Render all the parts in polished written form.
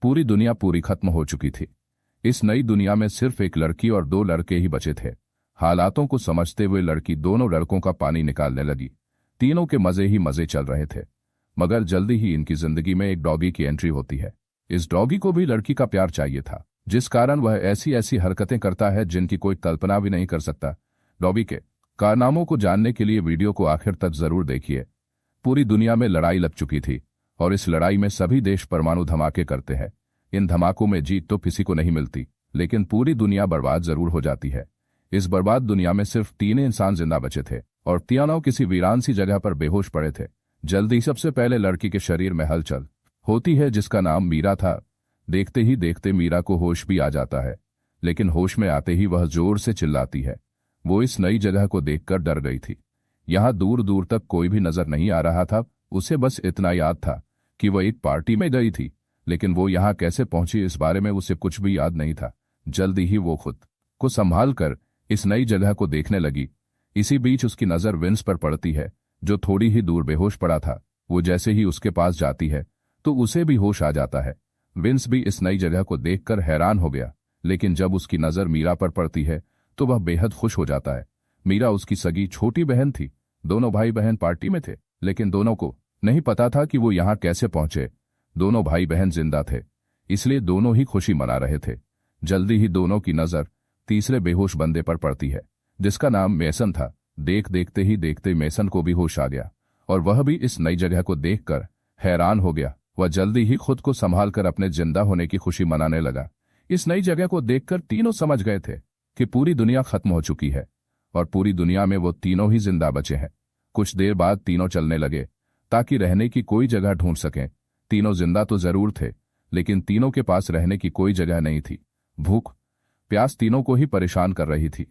पूरी दुनिया पूरी खत्म हो चुकी थी। इस नई दुनिया में सिर्फ एक लड़की और दो लड़के ही बचे थे। हालातों को समझते हुए लड़की दोनों लड़कों का पानी निकालने लगी। तीनों के मजे ही मजे चल रहे थे, मगर जल्दी ही इनकी जिंदगी में एक डॉगी की एंट्री होती है। इस डॉगी को भी लड़की का प्यार चाहिए था, जिस कारण वह ऐसी ऐसी हरकतें करता है जिनकी कोई कल्पना भी नहीं कर सकता। डॉगी के कारनामों को जानने के लिए वीडियो को आखिर तक जरूर देखिए। पूरी दुनिया में लड़ाई लग चुकी थी और इस लड़ाई में सभी देश परमाणु धमाके करते हैं। इन धमाकों में जीत तो किसी को नहीं मिलती, लेकिन पूरी दुनिया बर्बाद जरूर हो जाती है। इस बर्बाद दुनिया में सिर्फ 3 इंसान जिंदा बचे थे और तीनों किसी वीरान सी जगह पर बेहोश पड़े थे। जल्दी सबसे पहले लड़की के शरीर में हलचल होती है, जिसका नाम मीरा था। देखते ही देखते मीरा को होश भी आ जाता है, लेकिन होश में आते ही वह जोर से चिल्लाती है। वो इस नई जगह को देखकर डर गई थी। यहाँ दूर दूर तक कोई भी नजर नहीं आ रहा था। उसे बस इतना याद था कि वह एक पार्टी में गई थी, लेकिन वो यहाँ कैसे पहुंची इस बारे में उसे कुछ भी याद नहीं था। जल्दी ही वो खुद को संभाल कर इस नई जगह को देखने लगी। इसी बीच उसकी नजर विंस पर पड़ती है, जो थोड़ी ही दूर बेहोश पड़ा था। वो जैसे ही उसके पास जाती है तो उसे भी होश आ जाता है। विंस भी इस नई जगह को देखकर हैरान हो गया, लेकिन जब उसकी नजर मीरा पर पड़ती है तो वह बेहद खुश हो जाता है। मीरा उसकी सगी छोटी बहन थी। दोनों भाई बहन पार्टी में थे, लेकिन दोनों को नहीं पता था कि वो यहाँ कैसे पहुंचे। दोनों भाई बहन जिंदा थे, इसलिए दोनों ही खुशी मना रहे थे। जल्दी ही दोनों की नजर तीसरे बेहोश बंदे पर पड़ती है, जिसका नाम मेसन था। देखते ही देखते मेसन को भी होश आ गया और वह भी इस नई जगह को देखकर हैरान हो गया। वह जल्दी ही खुद को संभालकर अपने जिंदा होने की खुशी मनाने लगा। इस नई जगह को देखकर तीनों समझ गए थे कि पूरी दुनिया खत्म हो चुकी है और पूरी दुनिया में वो तीनों ही जिंदा बचे हैं। कुछ देर बाद तीनों चलने लगे ताकि रहने की कोई जगह ढूंढ सकें। तीनों जिंदा तो जरूर थे, लेकिन तीनों के पास रहने की कोई जगह नहीं थी। भूख प्यास तीनों को ही परेशान कर रही थी।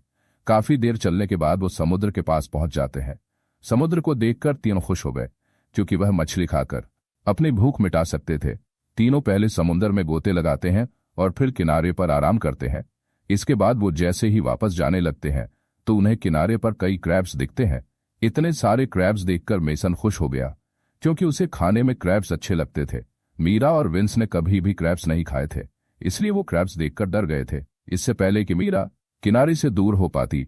काफी देर चलने के बाद वो समुद्र के पास पहुंच जाते हैं। समुद्र को देखकर तीनों खुश हो गए, क्योंकि वह मछली खाकर अपनी भूख मिटा सकते थे। तीनों पहले समुद्र में गोते लगाते हैं और फिर किनारे पर आराम करते हैं। इसके बाद वो जैसे ही वापस जाने लगते हैं तो उन्हें किनारे पर कई क्रैब्स दिखते हैं। इतने सारे क्रैब्स देखकर मेसन खुश हो गया, क्योंकि उसे खाने में क्रैब्स अच्छे लगते थे। मीरा और विंस ने कभी भी क्रैब्स नहीं खाए थे, इसलिए वो क्रैब्स देखकर डर गए थे। इससे पहले कि मीरा किनारे से दूर हो पाती,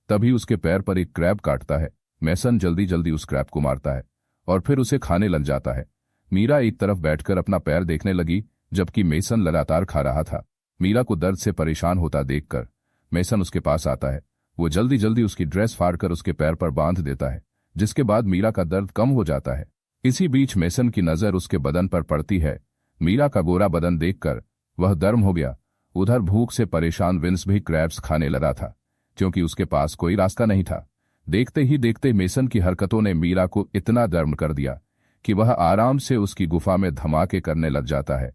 तभी उसके पैर पर एक क्रैब काटता है। मेसन जल्दी जल्दी उस क्रैब को मारता है और फिर उसे खाने लग जाता है। मीरा एक तरफ बैठकर अपना पैर देखने लगी, जबकि मेसन लगातार खा रहा था। मीरा को दर्द से परेशान होता देखकर मेसन उसके पास आता है। वो जल्दी जल्दी उसकी ड्रेस फाड़कर उसके पैर पर बांध देता है, जिसके बाद मीरा का दर्द कम हो जाता है। इसी बीच मेसन की नजर उसके बदन पर पड़ती है। मीरा का गोरा बदन देखकर वह गर्म हो गया। उधर भूख से परेशान विंस भी क्रैब्स खाने लगा था, क्योंकि उसके पास कोई रास्ता नहीं था। देखते ही देखते मेसन की हरकतों ने मीरा को इतना गर्म कर दिया कि वह आराम से उसकी गुफा में धमाके करने लग जाता है।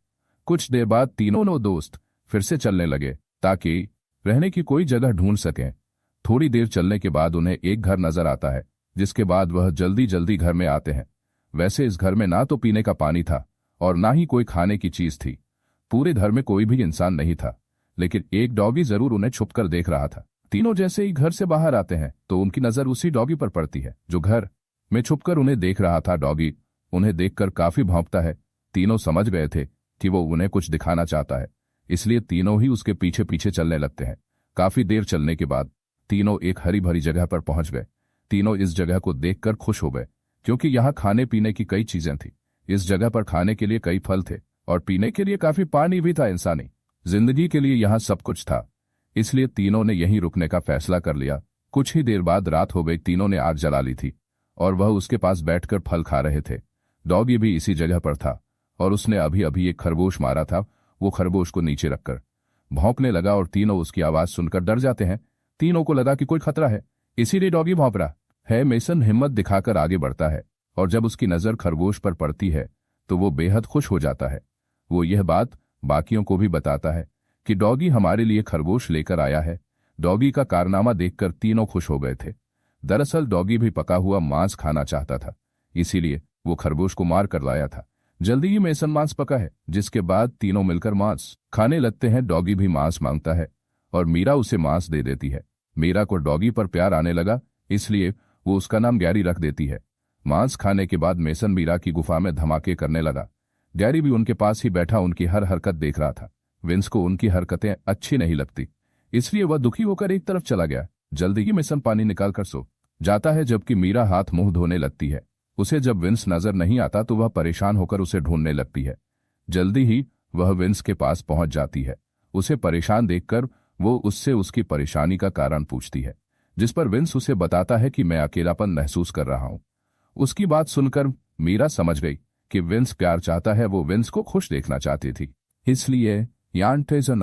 कुछ देर बाद तीनों दोस्त फिर से चलने लगे ताकि रहने की कोई जगह ढूंढ सकें। थोड़ी देर चलने के बाद उन्हें एक घर नजर आता है, जिसके बाद वह जल्दी जल्दी घर में आते हैं। वैसे इस घर में ना तो पीने का पानी था और ना ही कोई खाने की चीज थी। पूरे घर में कोई भी इंसान नहीं था, लेकिन एक डॉगी जरूर उन्हें छुपकर देख रहा था। तीनों जैसे ही घर से बाहर आते हैं तो उनकी नजर उसी डॉगी पर पड़ती है, जो घर में छुपकर उन्हें देख रहा था। डॉगी उन्हें देखकर काफी भौंकता है। तीनों समझ गए थे कि वो उन्हें कुछ दिखाना चाहता है, इसलिए तीनों ही उसके पीछे पीछे चलने लगते हैं। काफी देर चलने के बाद तीनों एक हरी भरी जगह पर पहुंच गए। तीनों इस जगह को देखकर खुश हो गए, क्योंकि यहाँ खाने पीने की कई चीजें थी। इस जगह पर खाने के लिए कई फल थे और पीने के लिए काफी पानी भी था। इंसानी जिंदगी के लिए यहाँ सब कुछ था, इसलिए तीनों ने यहीं रुकने का फैसला कर लिया। कुछ ही देर बाद रात हो गई। तीनों ने आग जला ली थी और वह उसके पास बैठकर फल खा रहे थे। डॉगी भी इसी जगह पर था और उसने अभी अभी एक खरगोश मारा था। वो खरगोश को नीचे रखकर भौंकने लगा और तीनों उसकी आवाज सुनकर डर जाते हैं। तीनों को लगा कि कोई खतरा है, इसीलिए डॉगी भौंक रहा है। मेसन हिम्मत दिखाकर आगे बढ़ता है और जब उसकी नजर खरगोश पर पड़ती है तो वो बेहद खुश हो जाता है। वो यह बात बाकियों को भी बताता है कि डॉगी हमारे लिए खरगोश लेकर आया है। डॉगी का कारनामा देखकर तीनों खुश हो गए थे। दरअसल डॉगी भी पका हुआ मांस खाना चाहता था, इसीलिए वो खरगोश को मार कर लाया था। जल्दी ही मेसन मांस पका है, जिसके बाद तीनों मिलकर मांस खाने लगते हैं। डॉगी भी मांस मांगता है और मीरा उसे मांस दे देती है। मीरा को डॉगी पर प्यार आने लगा, इसलिए वो उसका नाम गैरी रख देती है। मांस खाने के बाद मेसन मीरा की गुफा में धमाके करने लगा। गैरी भी उनके पास ही बैठा उनकी हर हरकत देख रहा था। विंस को उनकी हरकतें अच्छी नहीं लगती, इसलिए वह दुखी होकर एक तरफ चला गया। जल्दी ही मिशन पानी निकाल कर सो जाता है, जबकि मीरा हाथ मुंह धोने लगती है। उसे जब विंस नजर नहीं आता तो वह परेशान होकर उसे ढूंढने लगती है। जल्दी ही वह विंस के पास पहुंच जाती है। उसे परेशान देखकर वो उससे उसकी परेशानी का कारण पूछती है, जिस पर विंस उसे बताता है कि मैं अकेलापन महसूस कर रहा हूं। उसकी बात सुनकर मीरा समझ गई कि विंस प्यार चाहता है, वो विंस को खुश देखना चाहती थी, इसलिए यान टेजन